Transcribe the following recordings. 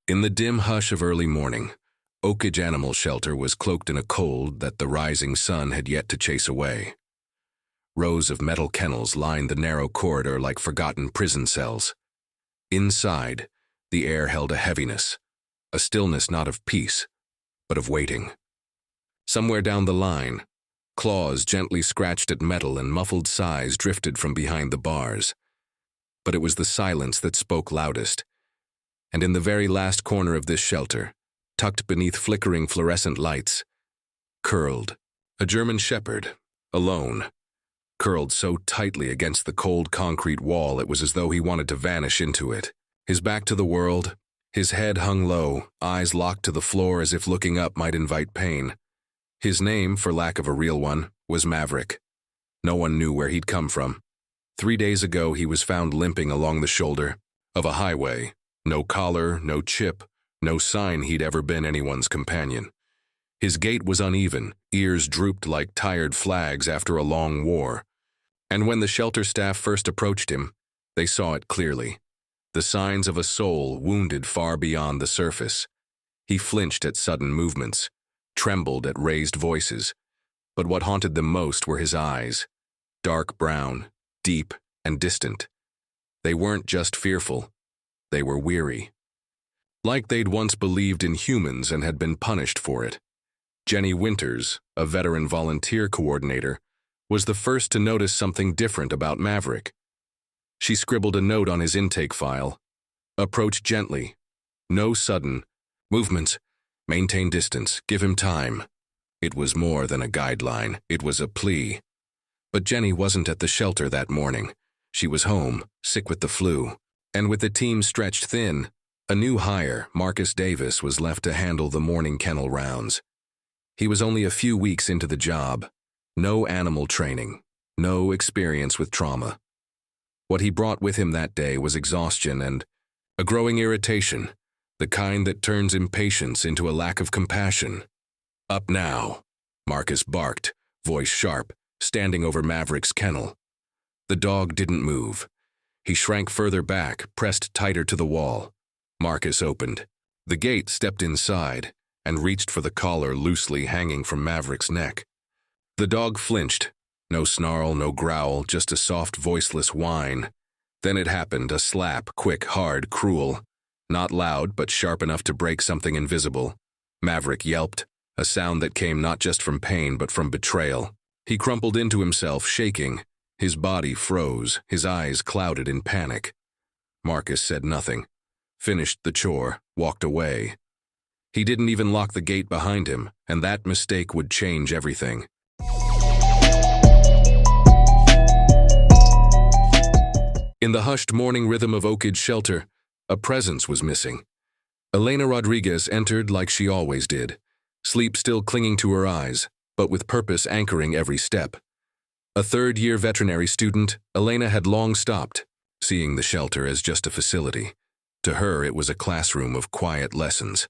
In the dim hush of early morning, Oakage Animal Shelter was cloaked in a cold that the rising sun had yet to chase away. Rows of metal kennels lined the narrow corridor like forgotten prison cells. Inside, the air held a heaviness, a stillness not of peace, but of waiting. Somewhere down the line, claws gently scratched at metal and muffled sighs drifted from behind the bars. But it was the silence that spoke loudest. And in the very last corner of this shelter, tucked beneath flickering fluorescent lights, curled a German shepherd, alone, curled so tightly against the cold concrete wall it was as though he wanted to vanish into it. His back to the world, his head hung low, eyes locked to the floor as if looking up might invite pain. His name, for lack of a real one, was Maverick. No one knew where he'd come from. 3 days ago he was found limping along the shoulder of a highway. No collar, no chip, no sign he'd ever been anyone's companion. His gait was uneven, ears drooped like tired flags after a long war. And when the shelter staff first approached him, they saw it clearly. The signs of a soul wounded far beyond the surface. He flinched at sudden movements, trembled at raised voices, but what haunted them most were his eyes, dark brown, deep and distant. They weren't just fearful, they were weary. Like they'd once believed in humans and had been punished for it. Jenny Winters, a veteran volunteer coordinator, was the first to notice something different about Maverick. She scribbled a note on his intake file. Approach gently. No sudden movements. Maintain distance. Give him time. It was more than a guideline. It was a plea. But Jenny wasn't at the shelter that morning. She was home, sick with the flu. And with the team stretched thin, a new hire, Marcus Davis, was left to handle the morning kennel rounds. He was only a few weeks into the job. No animal training, no experience with trauma. What he brought with him that day was exhaustion and a growing irritation, the kind that turns impatience into a lack of compassion. Up now, Marcus barked, voice sharp, standing over Maverick's kennel. The dog didn't move. He shrank further back, pressed tighter to the wall. Marcus opened. The gate stepped inside and reached for the collar loosely hanging from Maverick's neck. The dog flinched. No snarl, no growl, just a soft, voiceless whine. Then it happened, a slap, quick, hard, cruel. Not loud, but sharp enough to break something invisible. Maverick yelped, a sound that came not just from pain, but from betrayal. He crumpled into himself, shaking. His body froze, his eyes clouded in panic. Marcus said nothing, finished the chore, walked away. He didn't even lock the gate behind him, and that mistake would change everything. In the hushed morning rhythm of Oakage Shelter, a presence was missing. Elena Rodriguez entered like she always did, sleep still clinging to her eyes, but with purpose anchoring every step. A third-year veterinary student, Elena had long stopped, seeing the shelter as just a facility. To her, it was a classroom of quiet lessons,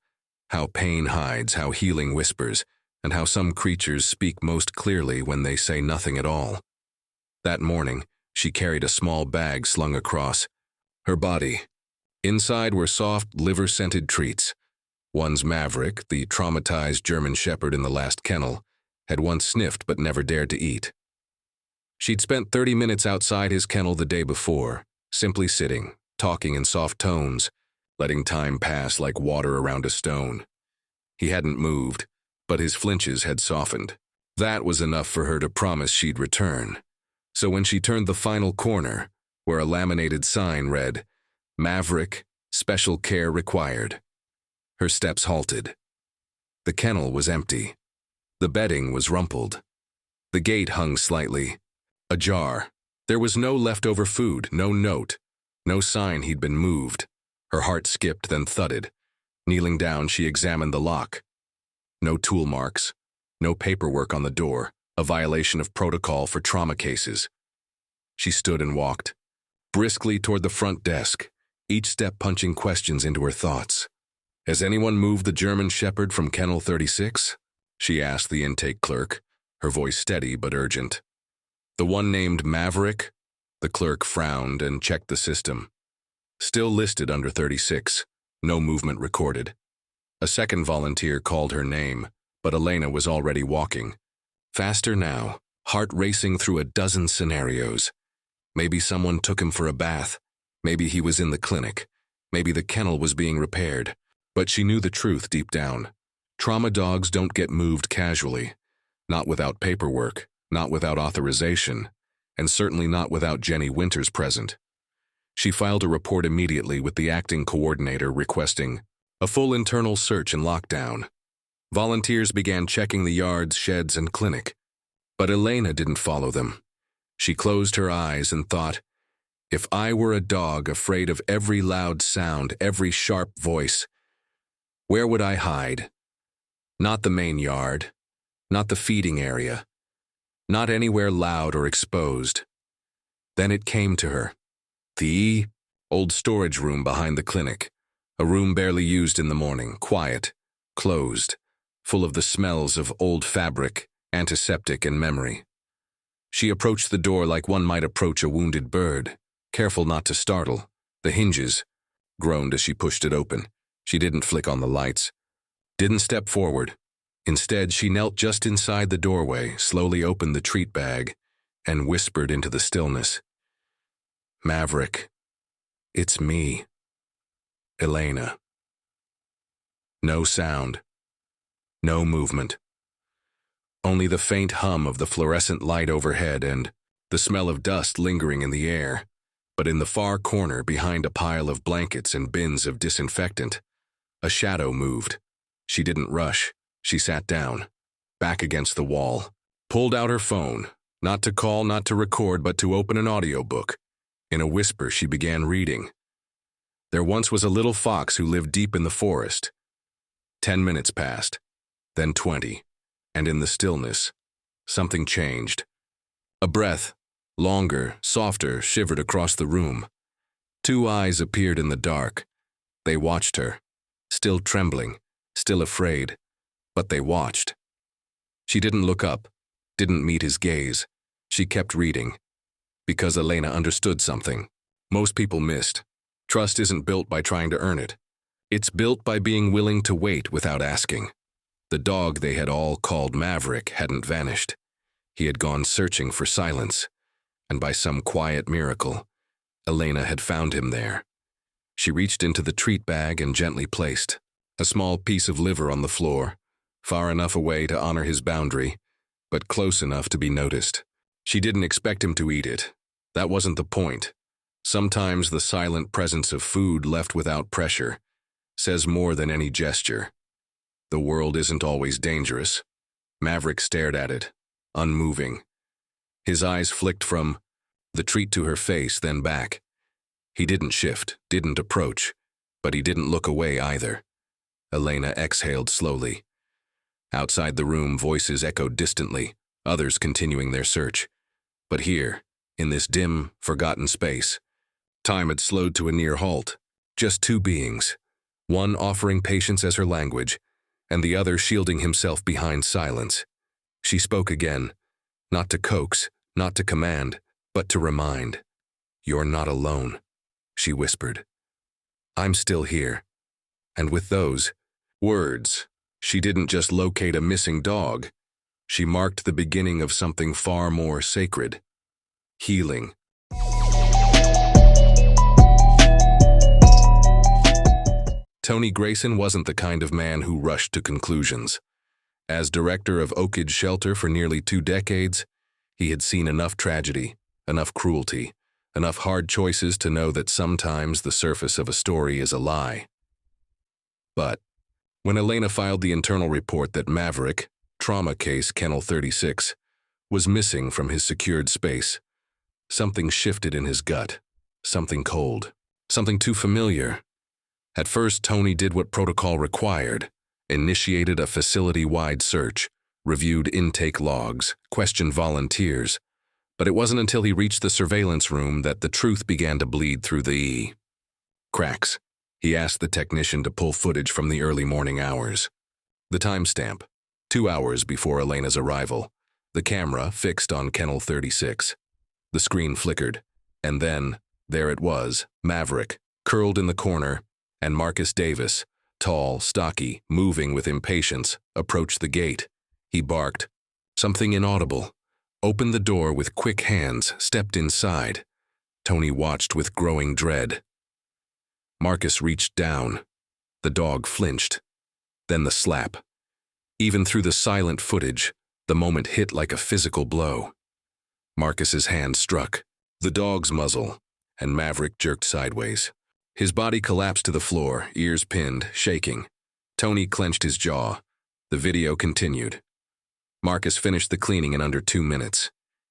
how pain hides, how healing whispers, and how some creatures speak most clearly when they say nothing at all. That morning, she carried a small bag slung across her body. Inside were soft, liver-scented treats. One's Maverick, the traumatized German shepherd in the last kennel, had once sniffed but never dared to eat. She'd spent 30 minutes outside his kennel the day before, simply sitting, talking in soft tones, letting time pass like water around a stone. He hadn't moved, but his flinches had softened. That was enough for her to promise she'd return. So when she turned the final corner, where a laminated sign read, "Maverick, special care required," her steps halted. The kennel was empty. The bedding was rumpled. The gate hung slightly, ajar. There was no leftover food, no note, no sign he'd been moved. Her heart skipped, then thudded. Kneeling down, she examined the lock. No tool marks, no paperwork on the door, a violation of protocol for trauma cases. She stood and walked, briskly toward the front desk, each step punching questions into her thoughts. "Has anyone moved the German shepherd from Kennel 36? She asked the intake clerk, her voice steady but urgent. "The one named Maverick?" The clerk frowned and checked the system. "Still listed under 36. No movement recorded. A second volunteer called her name, but Elena was already walking. Faster now, heart racing through a dozen scenarios. Maybe someone took him for a bath. Maybe he was in the clinic. Maybe the kennel was being repaired. But she knew the truth deep down. Trauma dogs don't get moved casually. Not without paperwork, not without authorization, and certainly not without Jenny Winters present. She filed a report immediately with the acting coordinator requesting a full internal search and lockdown. Volunteers began checking the yards, sheds, and clinic. But Elena didn't follow them. She closed her eyes and thought, if I were a dog afraid of every loud sound, every sharp voice, where would I hide? Not the main yard, not the feeding area, not anywhere loud or exposed. Then it came to her. The old storage room behind the clinic, a room barely used in the morning, quiet, closed, full of the smells of old fabric, antiseptic, and memory. She approached the door like one might approach a wounded bird, careful not to startle. The hinges groaned as she pushed it open. She didn't flick on the lights, didn't step forward. Instead, she knelt just inside the doorway, slowly opened the treat bag, and whispered into the stillness. Maverick, it's me, Elena. No sound, no movement. Only the faint hum of the fluorescent light overhead and the smell of dust lingering in the air. But in the far corner, behind a pile of blankets and bins of disinfectant, a shadow moved. She didn't rush. She sat down, back against the wall, pulled out her phone, not to call, not to record, but to open an audiobook. In a whisper, she began reading. There once was a little fox who lived deep in the forest. 10 minutes passed, then 20, and in the stillness, something changed. A breath, longer, softer, shivered across the room. 2 eyes appeared in the dark. They watched her, still trembling, still afraid, but they watched. She didn't look up, didn't meet his gaze. She kept reading, because Elena understood something most people missed. Trust isn't built by trying to earn it. It's built by being willing to wait without asking. The dog they had all called Maverick hadn't vanished. He had gone searching for silence, and by some quiet miracle, Elena had found him there. She reached into the treat bag and gently placed a small piece of liver on the floor, far enough away to honor his boundary, but close enough to be noticed. She didn't expect him to eat it. That wasn't the point. Sometimes the silent presence of food left without pressure says more than any gesture. The world isn't always dangerous. Maverick stared at it, unmoving. His eyes flicked from the treat to her face, then back. He didn't shift, didn't approach, but he didn't look away either. Elena exhaled slowly. Outside the room, voices echoed distantly, others continuing their search. But here, in this dim, forgotten space, time had slowed to a near halt. Just 2 beings, one offering patience as her language, and the other shielding himself behind silence. She spoke again, not to coax, not to command, but to remind. You're not alone, she whispered. I'm still here. And with those words, she didn't just locate a missing dog. She marked the beginning of something far more sacred. Healing. Tony Grayson wasn't the kind of man who rushed to conclusions. As director of Oak Ridge Shelter for nearly 2 decades, he had seen enough tragedy, enough cruelty, enough hard choices to know that sometimes the surface of a story is a lie. But when Elena filed the internal report that Maverick, trauma case Kennel 36, was missing from his secured space, something shifted in his gut, something cold, something too familiar. At first, Tony did what protocol required, initiated a facility-wide search, reviewed intake logs, questioned volunteers, but it wasn't until he reached the surveillance room that the truth began to bleed through the cracks. He asked the technician to pull footage from the early morning hours. The timestamp, 2 hours before Elena's arrival, the camera fixed on Kennel 36. The screen flickered, and then, there it was, Maverick, curled in the corner, and Marcus Davis, tall, stocky, moving with impatience, approached the gate. He barked, something inaudible, opened the door with quick hands, stepped inside. Tony watched with growing dread. Marcus reached down. The dog flinched. Then the slap. Even through the silent footage, the moment hit like a physical blow. Marcus's hand struck the dog's muzzle, and Maverick jerked sideways. His body collapsed to the floor, ears pinned, shaking. Tony clenched his jaw. The video continued. Marcus finished the cleaning in under 2 minutes.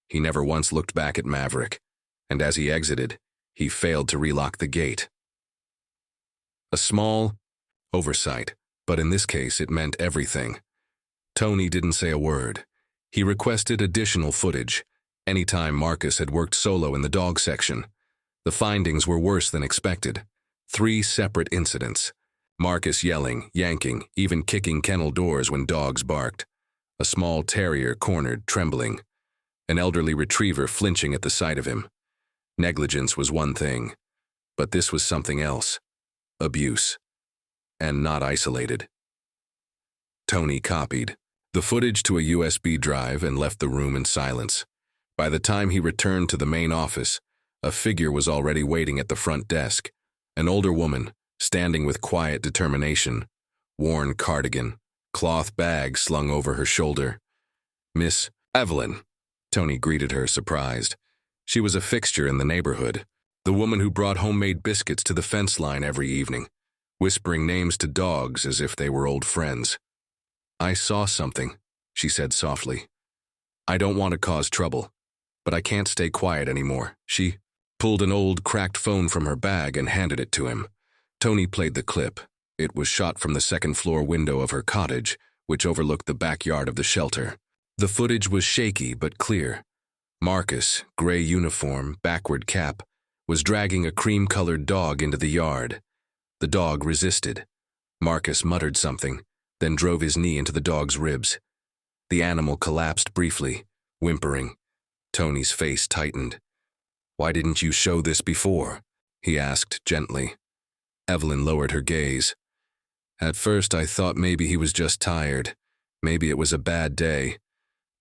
He never once looked back at Maverick, and as he exited, he failed to relock the gate. A small oversight, but in this case it meant everything. Tony didn't say a word. He requested additional footage. Anytime Marcus had worked solo in the dog section, the findings were worse than expected. 3 separate incidents. Marcus yelling, yanking, even kicking kennel doors when dogs barked. A small terrier cornered, trembling. An elderly retriever flinching at the sight of him. Negligence was one thing, but this was something else. Abuse. And not isolated. Tony copied the footage to a USB drive and left the room in silence. By the time he returned to the main office, a figure was already waiting at the front desk. An older woman, standing with quiet determination, worn cardigan, cloth bag slung over her shoulder. "Miss Evelyn," Tony greeted her, surprised. She was a fixture in the neighborhood, the woman who brought homemade biscuits to the fence line every evening, whispering names to dogs as if they were old friends. "I saw something," she said softly. "I don't want to cause trouble, but I can't stay quiet anymore." She pulled an old, cracked phone from her bag and handed it to him. Tony played the clip. It was shot from the second-floor window of her cottage, which overlooked the backyard of the shelter. The footage was shaky but clear. Marcus, gray uniform, backward cap, was dragging a cream-colored dog into the yard. The dog resisted. Marcus muttered something, then drove his knee into the dog's ribs. The animal collapsed briefly, whimpering. Tony's face tightened. "Why didn't you show this before?" he asked gently. Evelyn lowered her gaze. "At first I thought maybe he was just tired. Maybe it was a bad day.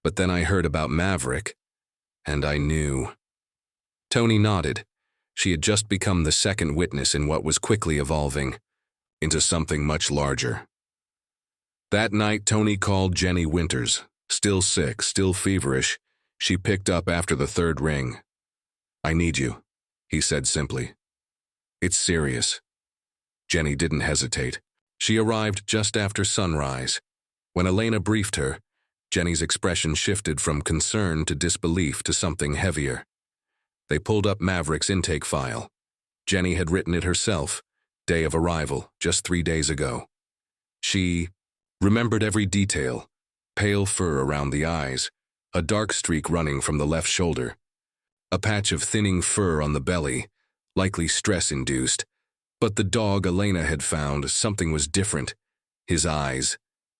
But then I heard about Maverick, and I knew." Tony nodded. She had just become the second witness in what was quickly evolving into something much larger. That night, Tony called Jenny Winters. Still sick, still feverish, she picked up after the 3rd ring. "I need you," he said simply. "It's serious." Jenny didn't hesitate. She arrived just after sunrise. When Elena briefed her, Jenny's expression shifted from concern to disbelief to something heavier. They pulled up Maverick's intake file. Jenny had written it herself, day of arrival, just 3 days ago. She remembered every detail: pale fur around the eyes, a dark streak running from the left shoulder, a patch of thinning fur on the belly, likely stress-induced. But the dog Elena had found, something was different. His eyes,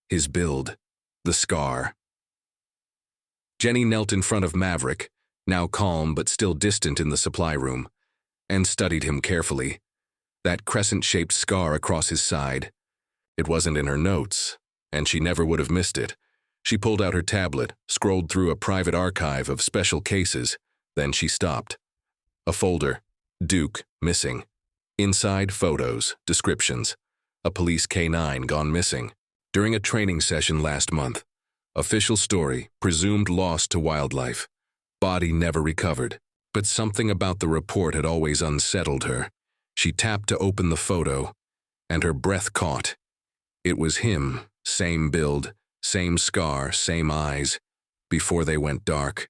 his build, the scar. Jenny knelt in front of Maverick, now calm but still distant in the supply room, and studied him carefully. That crescent-shaped scar across his side. It wasn't in her notes, and she never would have missed it. She pulled out her tablet, scrolled through a private archive of special cases, then she stopped. A folder. Duke, missing. Inside, photos, descriptions. A police K9 gone missing. During a training session last month. Official story, presumed lost to wildlife. Body never recovered. But something about the report had always unsettled her. She tapped to open the photo, and her breath caught. It was him, same build, same scar, same eyes, before they went dark.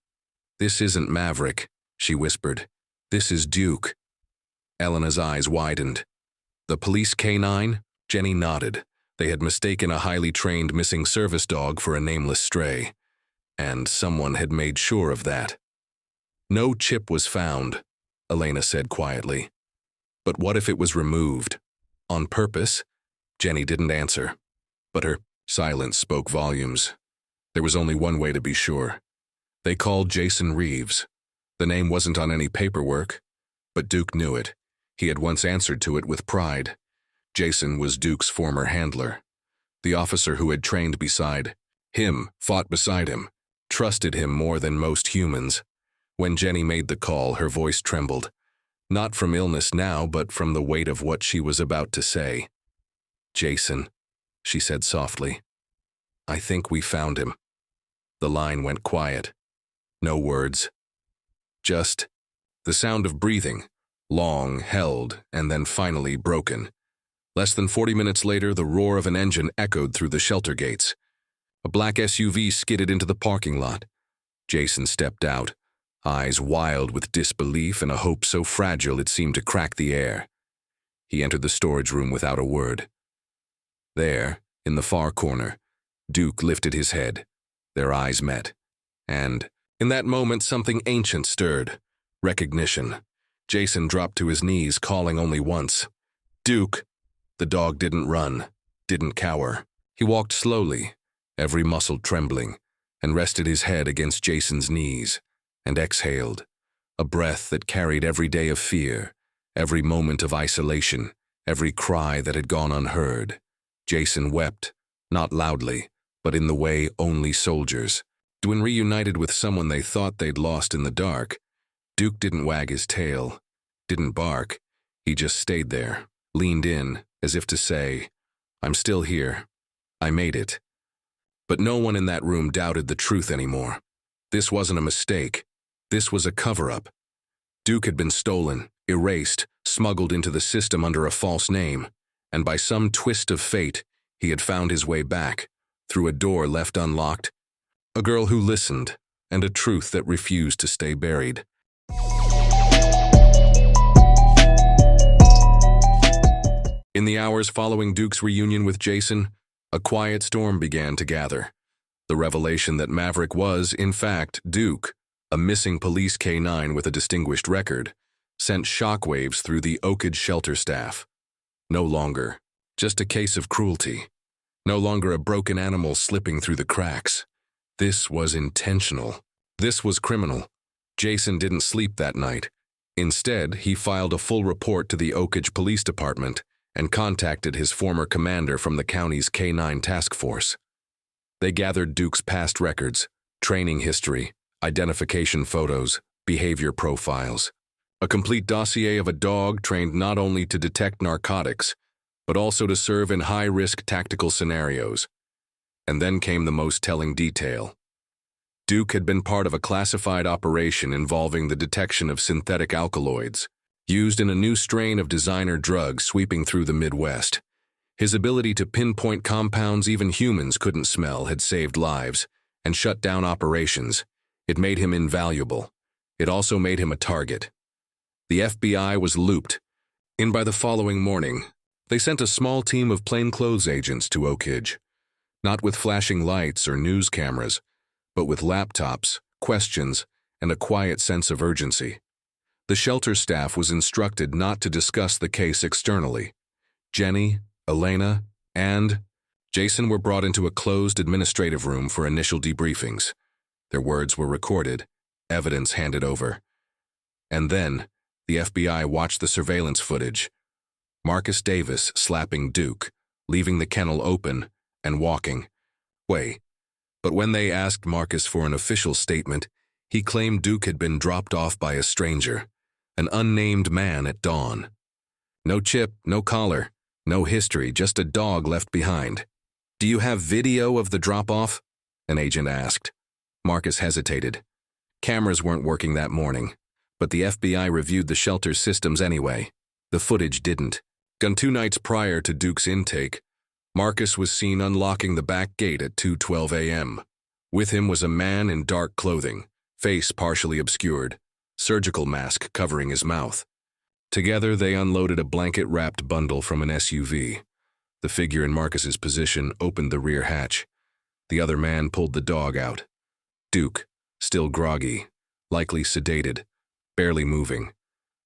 "This isn't Maverick," she whispered. "This is Duke." Elena's eyes widened. "The police K9?" Jenny nodded. They had mistaken a highly trained missing service dog for a nameless stray. And someone had made sure of that. "No chip was found," Elena said quietly. "But what if it was removed? On purpose?" Jenny didn't answer, but her silence spoke volumes. There was only one way to be sure. They called Jason Reeves. The name wasn't on any paperwork, but Duke knew it. He had once answered to it with pride. Jason was Duke's former handler. The officer who had trained beside him, fought beside him, trusted him more than most humans. When Jenny made the call, her voice trembled, not from illness now, but from the weight of what she was about to say. "Jason," she said softly, "I think we found him." The line went quiet. No words. Just the sound of breathing, long held and then finally broken. Less than 40 minutes later, the roar of an engine echoed through the shelter gates. A black SUV skidded into the parking lot. Jason stepped out, eyes wild with disbelief and a hope so fragile it seemed to crack the air. He entered the storage room without a word. There, in the far corner, Duke lifted his head. Their eyes met. And, in that moment, something ancient stirred. Recognition. Jason dropped to his knees, calling only once. "Duke!" The dog didn't run, didn't cower. He walked slowly, every muscle trembling, and rested his head against Jason's knees, and exhaled, a breath that carried every day of fear, every moment of isolation, every cry that had gone unheard. Jason wept, not loudly, but in the way only soldiers. When reunited with someone they thought they'd lost in the dark, Duke didn't wag his tail, didn't bark. He just stayed there, leaned in, as if to say, "I'm still here. I made it." But no one in that room doubted the truth anymore. This wasn't a mistake. This was a cover-up. Duke had been stolen, erased, smuggled into the system under a false name, and by some twist of fate, he had found his way back, through a door left unlocked, a girl who listened, and a truth that refused to stay buried. In the hours following Duke's reunion with Jason, a quiet storm began to gather. The revelation that Maverick was, in fact, Duke, a missing police K-9 with a distinguished record, sent shockwaves through the Oakage shelter staff. No longer just a case of cruelty. No longer a broken animal slipping through the cracks. This was intentional. This was criminal. Jason didn't sleep that night. Instead, he filed a full report to the Oakage Police Department and contacted his former commander from the county's K-9 task force. They gathered Duke's past records, training history, identification photos, behavior profiles. A complete dossier of a dog trained not only to detect narcotics, but also to serve in high-risk tactical scenarios. And then came the most telling detail. Duke had been part of a classified operation involving the detection of synthetic alkaloids, used in a new strain of designer drugs sweeping through the Midwest. His ability to pinpoint compounds even humans couldn't smell had saved lives and shut down operations. It made him invaluable. It also made him a target. The FBI was looped. And by the following morning, they sent a small team of plainclothes agents to Oakage. Not with flashing lights or news cameras, but with laptops, questions, and a quiet sense of urgency. The shelter staff was instructed not to discuss the case externally. Jenny, Elena, and Jason were brought into a closed administrative room for initial debriefings. Their words were recorded, evidence handed over. And then, the FBI watched the surveillance footage. Marcus Davis slapping Duke, leaving the kennel open, and walking away. But when they asked Marcus for an official statement, he claimed Duke had been dropped off by a stranger, an unnamed man at dawn. No chip, no collar, no history, just a dog left behind. "Do you have video of the drop-off?" an agent asked. Marcus hesitated. Cameras weren't working that morning, but the FBI reviewed the shelter's systems anyway. The footage didn't. On 2 nights prior to Duke's intake, Marcus was seen unlocking the back gate at 2:12 a.m. With him was a man in dark clothing, face partially obscured, surgical mask covering his mouth. Together, they unloaded a blanket-wrapped bundle from an SUV. The figure in Marcus's position opened the rear hatch. The other man pulled the dog out. Duke, still groggy, likely sedated, barely moving.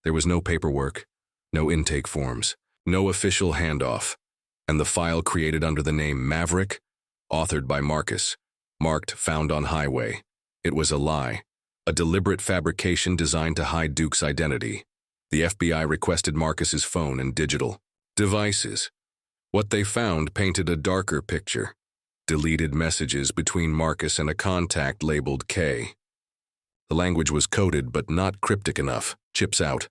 There was no paperwork, no intake forms, no official handoff, and the file created under the name Maverick, authored by Marcus, marked "Found on Highway." It was a lie, a deliberate fabrication designed to hide Duke's identity. The FBI requested Marcus's phone and digital devices, What they found painted a darker picture. Deleted messages between Marcus and a contact labeled K. The language was coded but not cryptic enough. Chips out.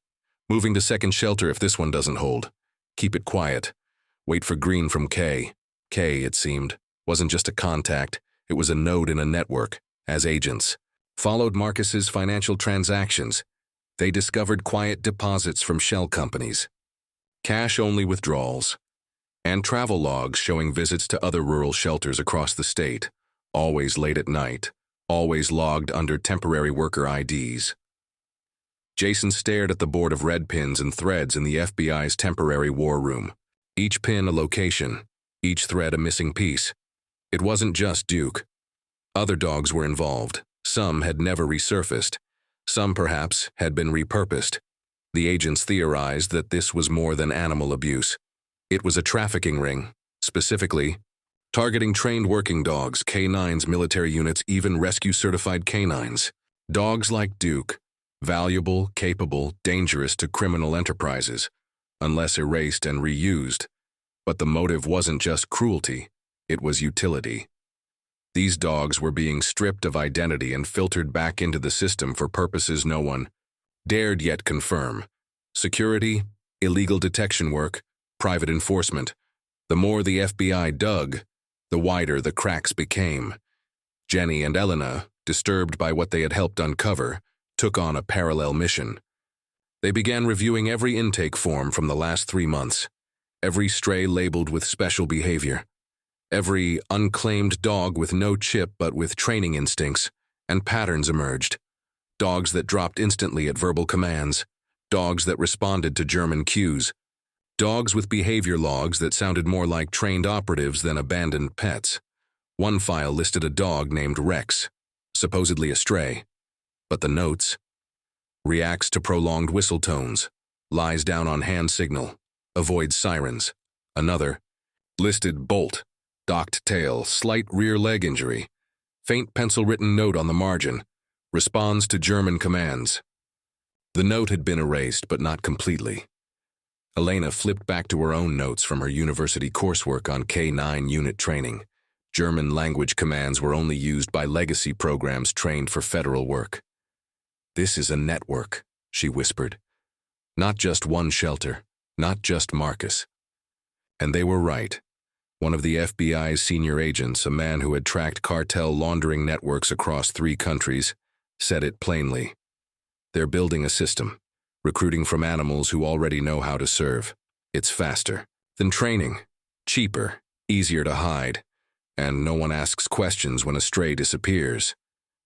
Moving to second shelter if this one doesn't hold. Keep it quiet. Wait for green from K. K, it seemed, wasn't just a contact. It was a node in a network, as agents. Followed Marcus's financial transactions. They discovered quiet deposits from shell companies. Cash-only withdrawals. And travel logs showing visits to other rural shelters across the state. Always late at night. Always logged under temporary worker IDs. Jason stared at the board of red pins and threads in the FBI's temporary war room. Each pin a location, each thread a missing piece. It wasn't just Duke. Other dogs were involved. Some had never resurfaced. Some, perhaps, had been repurposed. The agents theorized that this was more than animal abuse. It was a trafficking ring, specifically targeting trained working dogs, canines, military units, even rescue-certified canines. Dogs like Duke, valuable, capable, dangerous to criminal enterprises, unless erased and reused. But the motive wasn't just cruelty, it was utility. These dogs were being stripped of identity and filtered back into the system for purposes no one dared yet confirm. Security, illegal detection work, private enforcement. The more the FBI dug, the wider the cracks became. Jenny and Elena, disturbed by what they had helped uncover, took on a parallel mission. They began reviewing every intake form from the last 3 months, every stray labeled with special behavior, every unclaimed dog with no chip but with training instincts, and patterns emerged. Dogs that dropped instantly at verbal commands, dogs that responded to German cues, dogs with behavior logs that sounded more like trained operatives than abandoned pets. One file listed a dog named Rex, supposedly a stray. But the notes: reacts to prolonged whistle tones, lies down on hand signal, avoids sirens. Another listed Bolt, docked tail, slight rear leg injury, faint pencil-written note on the margin, responds to German commands. The note had been erased, but not completely. Elena flipped back to her own notes from her university coursework on K9 unit training. German language commands were only used by legacy programs trained for federal work. "This is a network," she whispered. "Not just one shelter, not just Marcus." And they were right. One of the FBI's senior agents, a man who had tracked cartel laundering networks across 3 countries, said it plainly. They're building a system, recruiting from animals who already know how to serve. It's faster than training, cheaper, easier to hide, and no one asks questions when a stray disappears.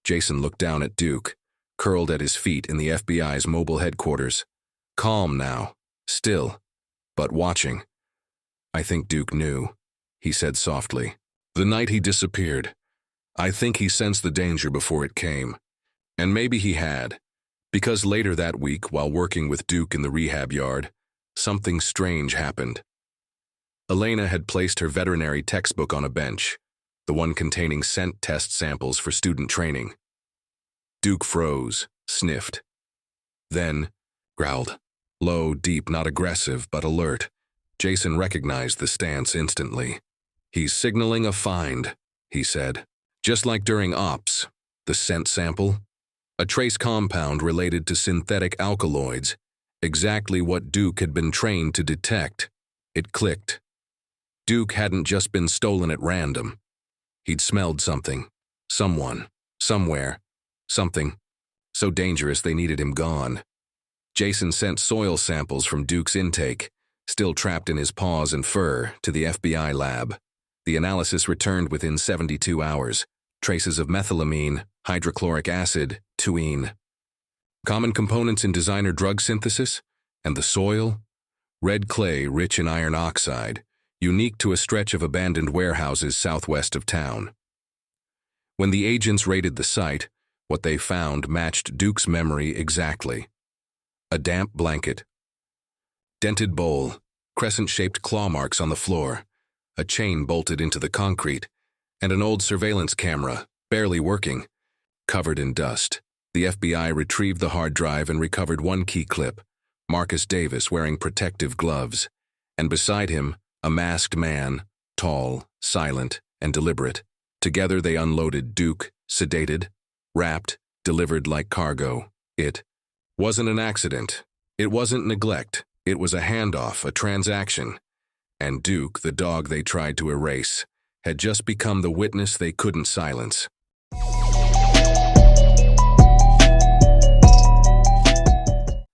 Jason looked down at Duke, curled at his feet in the FBI's mobile headquarters. Calm now, still, but watching. "I think Duke knew," he said softly. "The night he disappeared, I think he sensed the danger before it came. And maybe he had, because later that week, while working with Duke in the rehab yard, something strange happened." Elena had placed her veterinary textbook on a bench, the one containing scent test samples for student training. Duke froze, sniffed. Then growled. Low, deep, not aggressive, but alert. Jason recognized the stance instantly. "He's signaling a find," he said. "Just like during ops, the scent sample. A trace compound related to synthetic alkaloids, exactly what Duke had been trained to detect." It clicked. Duke hadn't just been stolen at random. He'd smelled something, someone, somewhere, something so dangerous they needed him gone. Jason sent soil samples from Duke's intake, still trapped in his paws and fur, to the FBI lab. The analysis returned within 72 hours. Traces of methylamine, hydrochloric acid, tuine. Common components in designer drug synthesis, and the soil? Red clay rich in iron oxide, unique to a stretch of abandoned warehouses southwest of town. When the agents raided the site, what they found matched Duke's memory exactly. A damp blanket, dented bowl, crescent-shaped claw marks on the floor, a chain bolted into the concrete, and an old surveillance camera, barely working, covered in dust. The FBI retrieved the hard drive and recovered one key clip, Marcus Davis wearing protective gloves, and beside him, A masked man, tall, silent, and deliberate. Together they unloaded Duke, sedated, wrapped, delivered like cargo. It wasn't an accident. It wasn't neglect. It was a handoff, a transaction. And Duke, the dog they tried to erase, had just become the witness they couldn't silence.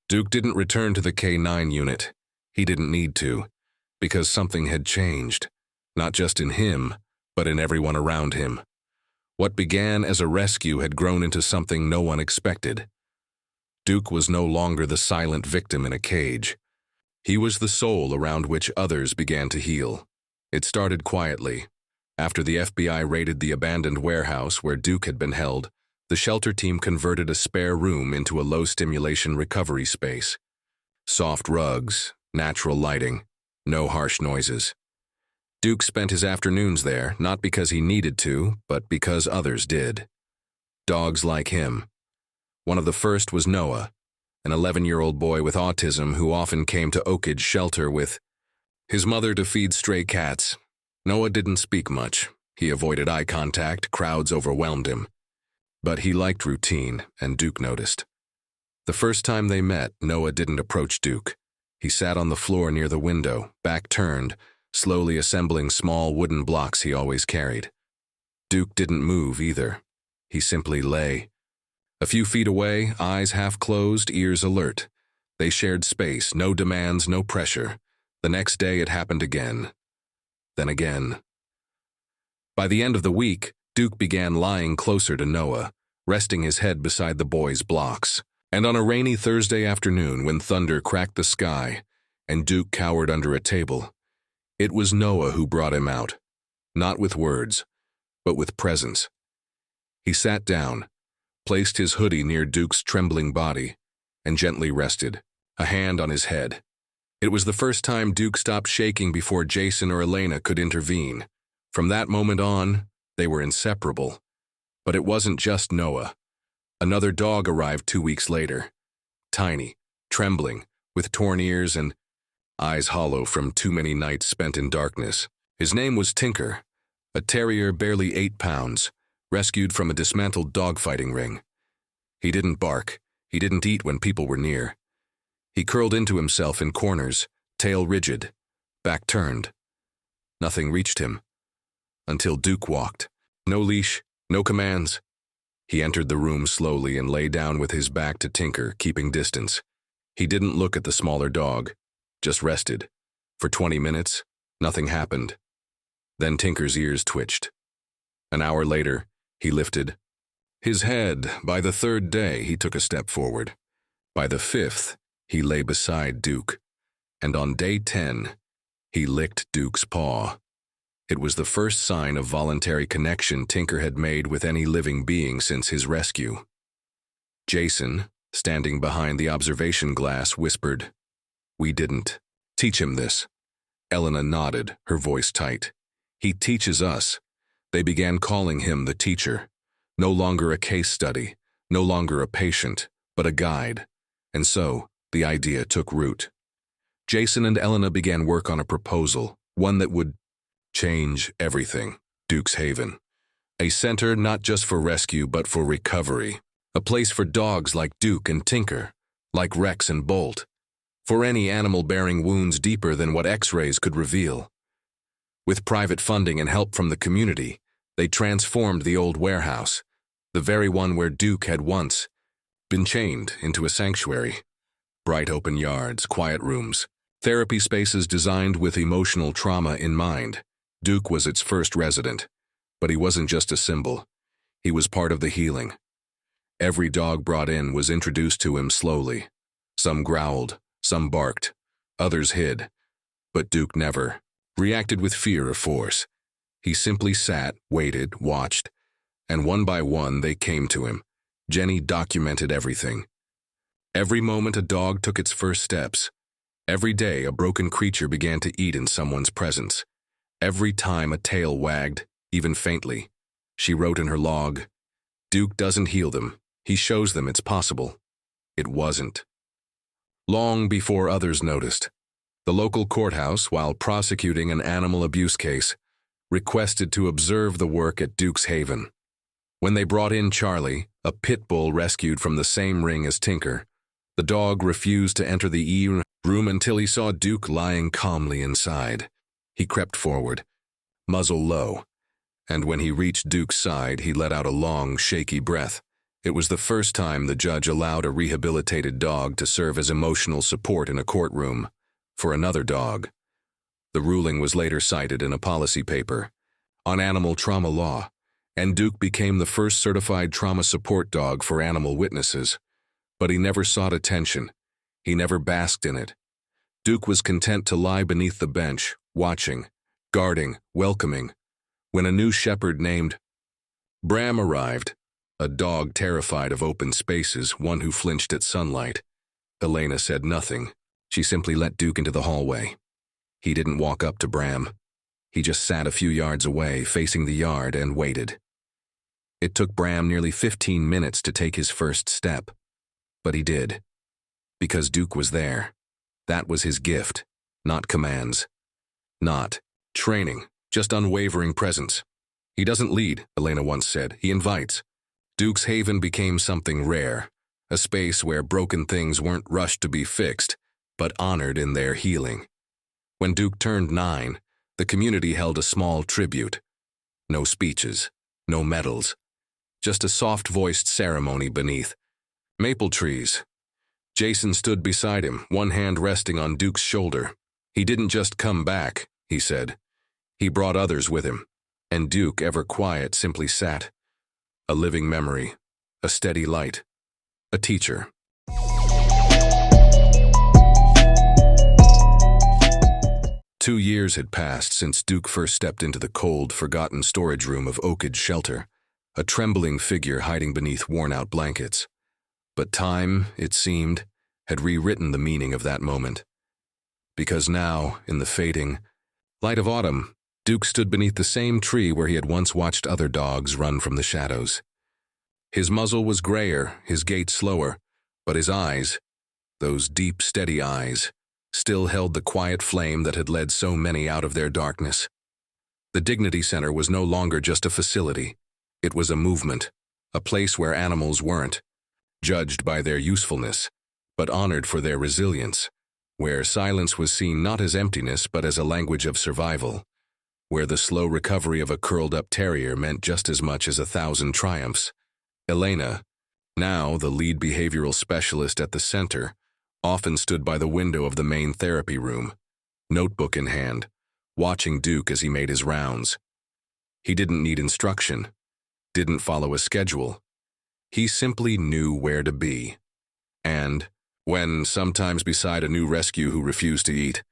Duke didn't return to the K9 unit. He didn't need to, because something had changed, not just in him, but in everyone around him. What began as a rescue had grown into something no one expected. Duke was no longer the silent victim in a cage. He was the soul around which others began to heal. It started quietly. After the FBI raided the abandoned warehouse where Duke had been held, the shelter team converted a spare room into a low-stimulation recovery space. Soft rugs, natural lighting, no harsh noises. Duke spent his afternoons there, not because he needed to, but because others did. Dogs like him. One of the first was Noah, an 11-year-old boy with autism who often came to Oak Ridge Shelter with his mother to feed stray cats. Noah didn't speak much. He avoided eye contact, crowds overwhelmed him. But he liked routine, and Duke noticed. The first time they met, Noah didn't approach Duke. He sat on the floor near the window, back turned, slowly assembling small wooden blocks he always carried. Duke didn't move either. He simply lay. A few feet away, eyes half closed, ears alert. They shared space, no demands, no pressure. The next day it happened again. Then again. By the end of the week, Duke began lying closer to Noah, resting his head beside the boy's blocks. And on a rainy Thursday afternoon when thunder cracked the sky and Duke cowered under a table, it was Noah who brought him out, not with words, but with presence. He sat down, placed his hoodie near Duke's trembling body, and gently rested, a hand on his head. It was the first time Duke stopped shaking before Jason or Elena could intervene. From that moment on, they were inseparable. But it wasn't just Noah. Another dog arrived 2 weeks later. Tiny, trembling, with torn ears and eyes hollow from too many nights spent in darkness. His name was Tinker, a terrier barely 8 pounds, rescued from a dismantled dogfighting ring. He didn't bark. He didn't eat when people were near. He curled into himself in corners, tail rigid, back turned. Nothing reached him. Until Duke walked. No leash, no commands. He entered the room slowly and lay down with his back to Tinker, keeping distance. He didn't look at the smaller dog, just rested. For 20 minutes, nothing happened. Then Tinker's ears twitched. An hour later, he lifted his head. By the 3rd day, he took a step forward. By the 5th, he lay beside Duke. And on day 10, he licked Duke's paw. It was the first sign of voluntary connection Tinker had made with any living being since his rescue. Jason, standing behind the observation glass, whispered, "We didn't teach him this." Elena nodded, her voice tight. "He teaches us." They began calling him the teacher. No longer a case study, no longer a patient, but a guide. And so, the idea took root. Jason and Elena began work on a proposal, one that would change everything. Duke's Haven. A center not just for rescue but for recovery. A place for dogs like Duke and Tinker, like Rex and Bolt. For any animal bearing wounds deeper than what X-rays could reveal. With private funding and help from the community, they transformed the old warehouse, the very one where Duke had once been chained, into a sanctuary. Bright open yards, quiet rooms, therapy spaces designed with emotional trauma in mind. Duke was its first resident, but he wasn't just a symbol. He was part of the healing. Every dog brought in was introduced to him slowly. Some growled, some barked, others hid. But Duke never reacted with fear or force. He simply sat, waited, watched, and one by one they came to him. Jenny documented everything. Every moment a dog took its first steps. Every day a broken creature began to eat in someone's presence. Every time a tail wagged, even faintly. She wrote in her log, "Duke doesn't heal them. He shows them it's possible." It wasn't. Long before others noticed, The local courthouse, while prosecuting an animal abuse case, requested to observe the work at Duke's Haven. When they brought in Charlie, a pit bull rescued from the same ring as Tinker, the dog refused to enter the room until he saw Duke lying calmly inside. He crept forward, muzzle low, and when he reached Duke's side, he let out a long, shaky breath. It was the first time the judge allowed a rehabilitated dog to serve as emotional support in a courtroom for another dog. The ruling was later cited in a policy paper on animal trauma law, and Duke became the first certified trauma support dog for animal witnesses. But he never sought attention. He never basked in it. Duke was content to lie beneath the bench, watching, guarding, welcoming, when a new shepherd named Bram arrived, a dog terrified of open spaces, one who flinched at sunlight. Elena said nothing. She simply let Duke into the hallway. He didn't walk up to Bram. He just sat a few yards away, facing the yard, and waited. It took Bram nearly 15 minutes to take his first step. But he did. Because Duke was there. That was his gift, not commands. Not training, just unwavering presence. He doesn't lead, Elena once said. He invites. Duke's Haven became something rare, a space where broken things weren't rushed to be fixed, but honored in their healing. When Duke turned 9, the community held a small tribute. No speeches, no medals, just a soft-voiced ceremony beneath maple trees. Jason stood beside him, one hand resting on Duke's shoulder. He didn't just come back, he said. He brought others with him, and Duke, ever quiet, simply sat. A living memory, a steady light, a teacher. Two years had passed since Duke first stepped into the cold, forgotten storage room of Oakage Shelter, a trembling figure hiding beneath worn-out blankets. But time, it seemed, had rewritten the meaning of that moment. Because now, in the fading light of autumn, Duke stood beneath the same tree where he had once watched other dogs run from the shadows. His muzzle was grayer, his gait slower, but his eyes, those deep, steady eyes, still held the quiet flame that had led so many out of their darkness. The Dignity Center was no longer just a facility. It was a movement, a place where animals weren't judged by their usefulness, but honored for their resilience, where silence was seen not as emptiness but as a language of survival, where the slow recovery of a curled-up terrier meant just as much as 1,000 triumphs. Elena, now the lead behavioral specialist at the center, often stood by the window of the main therapy room, notebook in hand, watching Duke as he made his rounds. He didn't need instruction, didn't follow a schedule. He simply knew where to be. And, when sometimes beside a new rescue who refused to eat,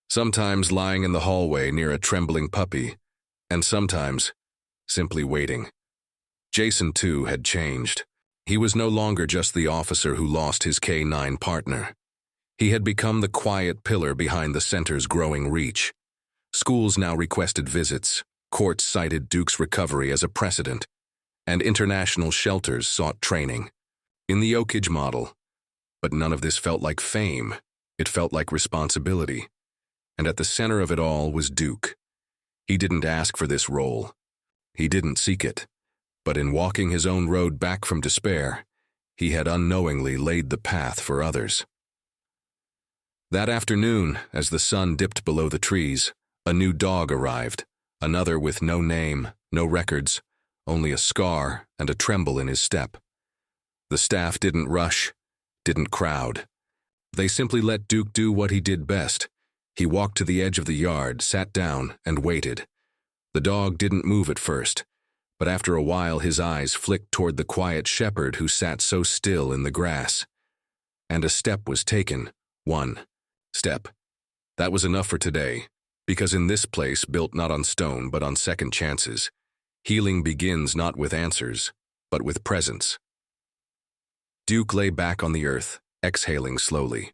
sometimes lying in the hallway near a trembling puppy, and sometimes simply waiting. Jason, too, had changed. He was no longer just the officer who lost his K-9 partner. He had become the quiet pillar behind the center's growing reach. Schools now requested visits, courts cited Duke's recovery as a precedent, and international shelters sought training. In the Oakage model. But none of this felt like fame. It felt like responsibility. And at the center of it all was Duke. He didn't ask for this role. He didn't seek it. But in walking his own road back from despair, he had unknowingly laid the path for others. That afternoon, as the sun dipped below the trees, a new dog arrived, another with no name, no records, only a scar and a tremble in his step. The staff didn't rush, didn't crowd. They simply let Duke do what he did best. He walked to the edge of the yard, sat down, and waited. The dog didn't move at first, but after a while his eyes flicked toward the quiet shepherd who sat so still in the grass. And a step was taken. One step. That was enough for today, because in this place, built not on stone but on second chances, healing begins not with answers, but with presence. Duke lay back on the earth, exhaling slowly.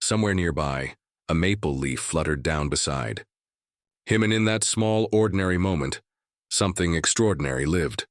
Somewhere nearby, a maple leaf fluttered down beside him, and in that small, ordinary moment, something extraordinary lived.